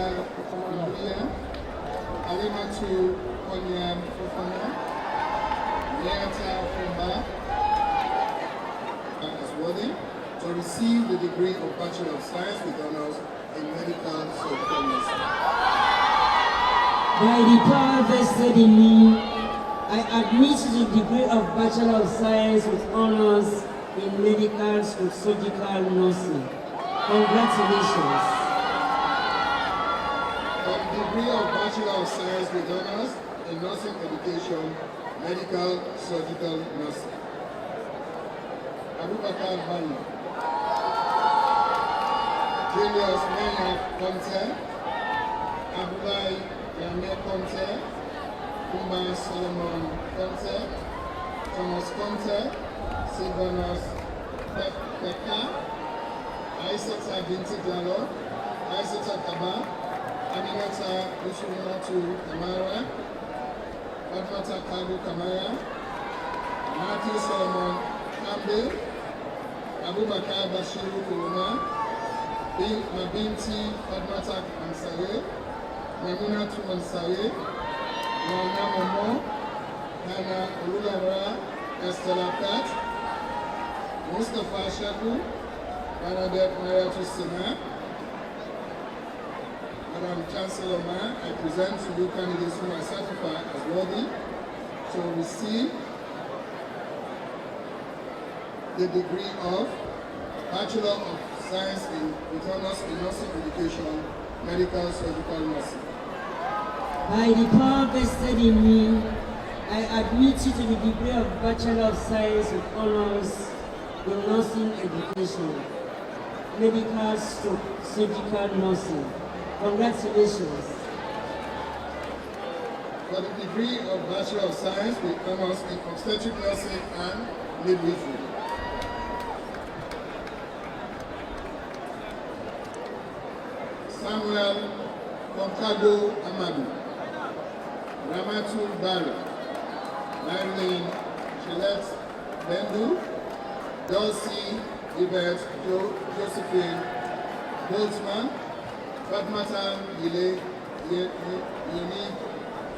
Maria, Alimatu Konyan Fofana, Leata Fomba, as worthy to receive the degree of Bachelor of Science with Honours in Medical Surgical Medicine. By the power vested in me, I admit to the degree of Bachelor of Science with Honours in Medical and Surgical Nursing. Congratulations. For the degree of Bachelor of Science with Honours in Nursing Education, Medical Surgical Nursing. Abubakar Bani, Julius Mena Conte, Abulai Yame Conte, Kumba Solomon Conte, Thomas Conte, Sylvanus Pekka, Aisata Binti Diallo, Aisata Kaba, Aminata Ushumatu Kamara, Fatmata Kabu Kamara, Matthew Solomon Campbell, Abubakar Bashiru Kuruma, Mabinti Fatmata Ansare, Mamunatu Ansare, Mwana Momo, Hana Ululara Estela Kat, Mustafa Shaku, Bernadette Mariatu Sima. Madam Chancellor Ma, I present to you candidates who are certified as worthy to receive the degree of Bachelor of Science with honors in nursing education, medical surgical nursing. By the power vested in me, I admit you to the degree of Bachelor of Science with honors in nursing education, medical surgical nursing. Congratulations. For the degree of Bachelor of Science with honors in obstetric nursing and midwifery. Samuel Konkago Amadu, Ramatu Barry, Marilyn Gillette Bendu, Dulcie Yvette Josephine Boltzmann, Fatmata Yeni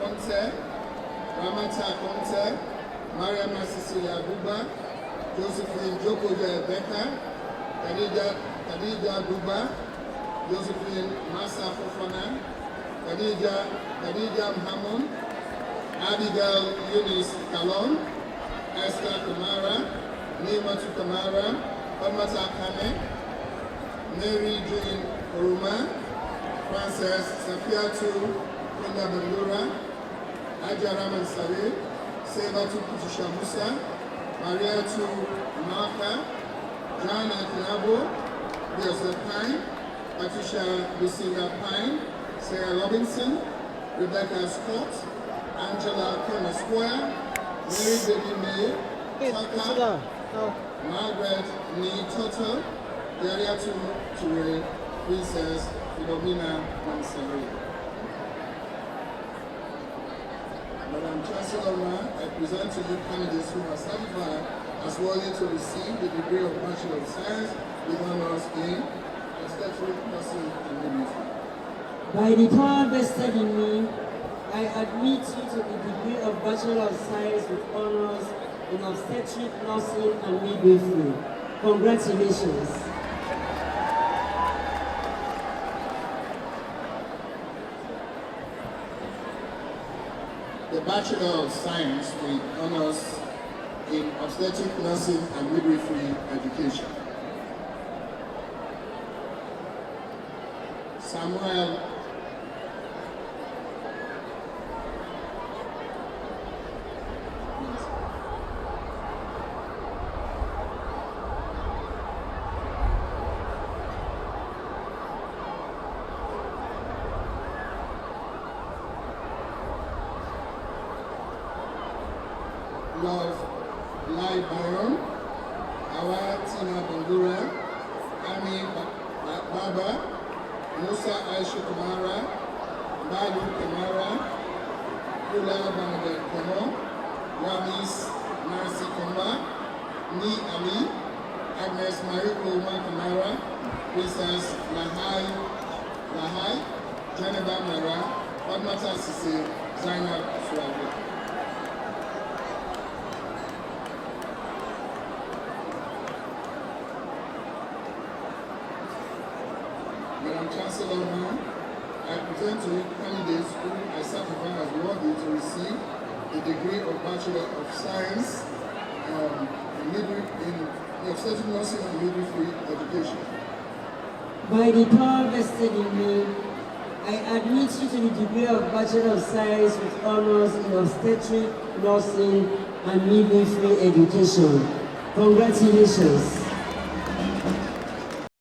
Conte, Ramata Conte, Mariama Cecilia Buba, Josephine Jokoja Becca, Khadija Buba, Josephine Massa Fofana, Khadija Mohammed, Abigail Eunice Kalon, Esther Kamara, Nimatu Kamara, Fatmata Kame, Mary Jane Oruma, Frances Safiatu Kunda Bandura, Ajara Mansare, Sebatu Kutisha Musa, Mariatu Maka, Jana Kinabo, Joseph Pine, Patricia Lucinda Pine, Sarah Robinson, Rebecca Scott, Angela Kona Square, Mary Baby May, Taka, Margaret Nee Toto, Yariatu Ture, Princess Philomena Mansari. Madam Chancellor, I present to you candidates who are certified as worthy to receive the degree of Bachelor of Science with honors in obstetric nursing and midwifery. By the power vested in me, I admit you to the degree of Bachelor of Science with honors in obstetric nursing and midwifery. Congratulations. The Bachelor of Science with honors in obstetric nursing and midwifery education. Samuel Love Lai Byron, Awa Tina Bandura, Ami Baba, Musa Aisha Kamara, Balu Kamara, Kula Bangladesh Komo, Ramis Narsi Komba, Ni Ali, Agnes Marie Roma Kamara, Princess Lahai, Janeba Mara, Padmata Sisi, Zainab Suwabi. Madam Chancellor, I present to you candidates who I certify as worthy to receive the degree of Bachelor of Science in obstetric nursing and midwifery education. By the power vested in me, I admit you to the degree of Bachelor of Science with honors in obstetric nursing and midwifery education. Congratulations.